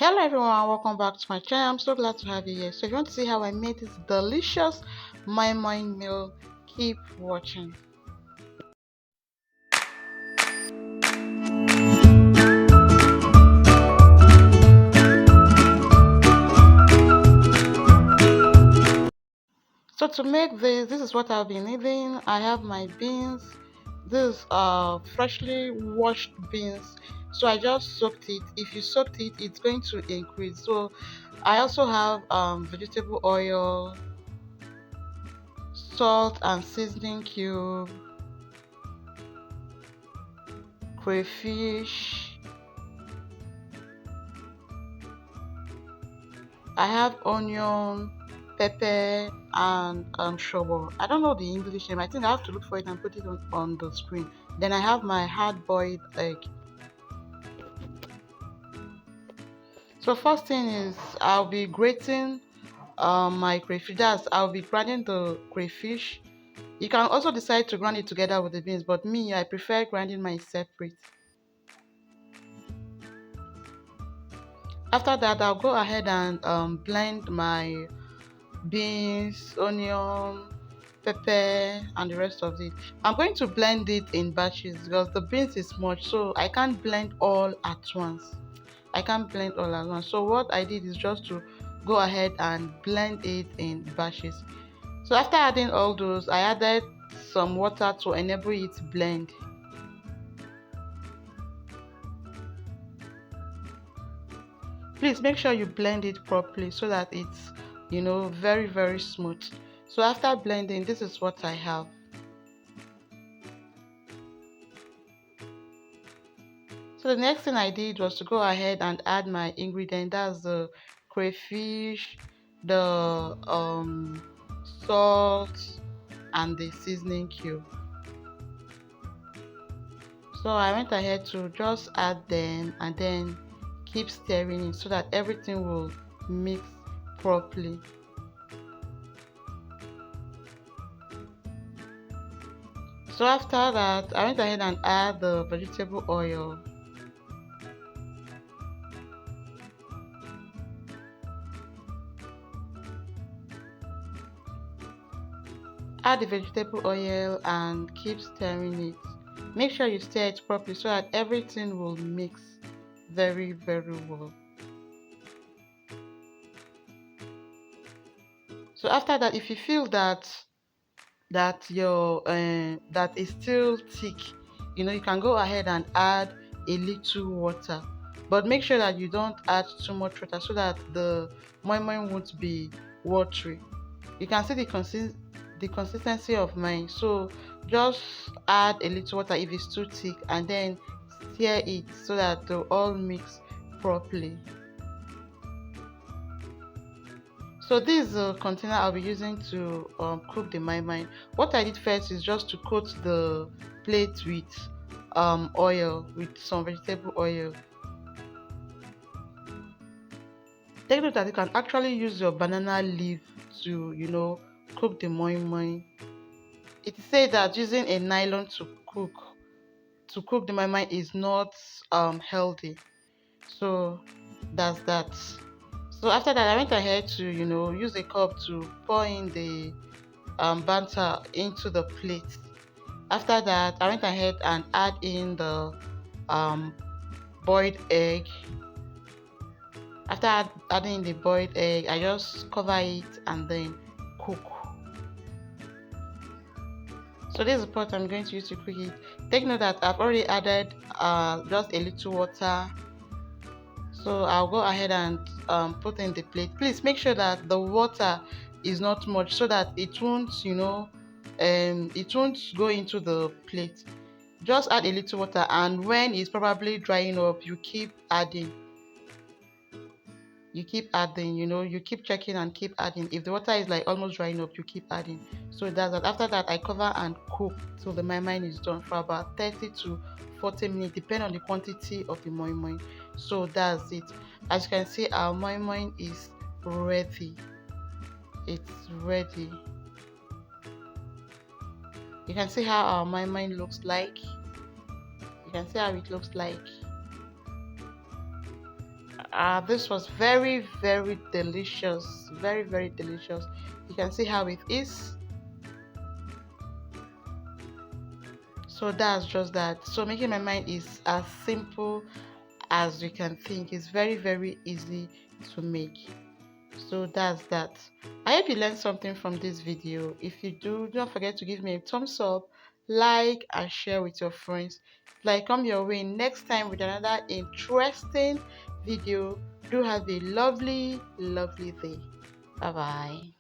Hello everyone, welcome back to my channel. I'm so glad to have you here. So if you want to see how I made this delicious Moimoi meal, keep watching. So to make this is what I'll be needing. I have my beans. These are freshly washed beans. So I just soaked it. If you soaked it, it's going to increase. So I also have vegetable oil, salt and seasoning cube, crayfish. I have onion, pepper, and sugar. I don't know the English name. I think I have to look for it and put it on the screen. Then I have my hard-boiled egg. So first thing is I'll be grating my crayfish. I'll be grinding the crayfish. You can also decide to grind it together with the beans, but me, I prefer grinding mine separate. After that, I'll go ahead and blend my beans, onion, pepper, and the rest of it. I'm going to blend it in batches because the beans is much, so I can't blend all at once. I can't blend all at once. So what I did is just to go ahead and blend it in batches. So after adding all those, I added some water to enable it to blend. Please make sure you blend it properly so that it's very smooth. So after blending, this is what I have. So the next thing I did was to go ahead and add my ingredient. That's the crayfish, the salt, and the seasoning cube. So I went ahead to just add them and then keep stirring it so that everything will mix properly. So after that, I went ahead and add the vegetable oil. Add the vegetable oil and keep stirring it. Make sure you stir it properly so that everything will mix very well. So after that, if you feel that is still thick, you can go ahead and add a little water, but make sure that you don't add too much water so that the moi won't be watery. You can see the consistency of mine. So just add a little water if it's too thick and then stir it so that they'll all mix properly. So this is a container I'll be using to cook the mai. What I did first is just to coat the plate with oil, with some vegetable oil. Take note that you can actually use your banana leaf to cook the moi. It is said that using a nylon to cook the mai is not healthy. So that's that. So after that, I went ahead to use a cup to pour in the banter into the plate. After that, I went ahead and add in the um, boiled egg. After adding the boiled egg, I just cover it and then cook. So this is the pot I'm going to use to cook it. Take note that I've already added just a little water. So I'll go ahead and put in the plate. Please make sure that the water is not much so that it won't it won't go into the plate. Just add a little water, and when it's probably drying up, you keep adding, you keep checking and keep adding. If the water is like almost drying up, you keep adding. So that's that. After that, I cover and cook till the moi is done for about 30 to 40 minutes, depending on the quantity of the moi. So that's it. As you can see, our moi is ready. It's ready. You can see how our moi looks like. You can see how it looks like. This was very, very delicious. Very, very delicious. You can see how it is. So that's just that. So making my mind is as simple as you can think. It's very, very easy to make. So that's that. I hope you learned something from this video. If you do, don't forget to give me a thumbs up, like, and share with your friends. Like, come your way next time with another interesting video. Do have a lovely, lovely day. Bye bye.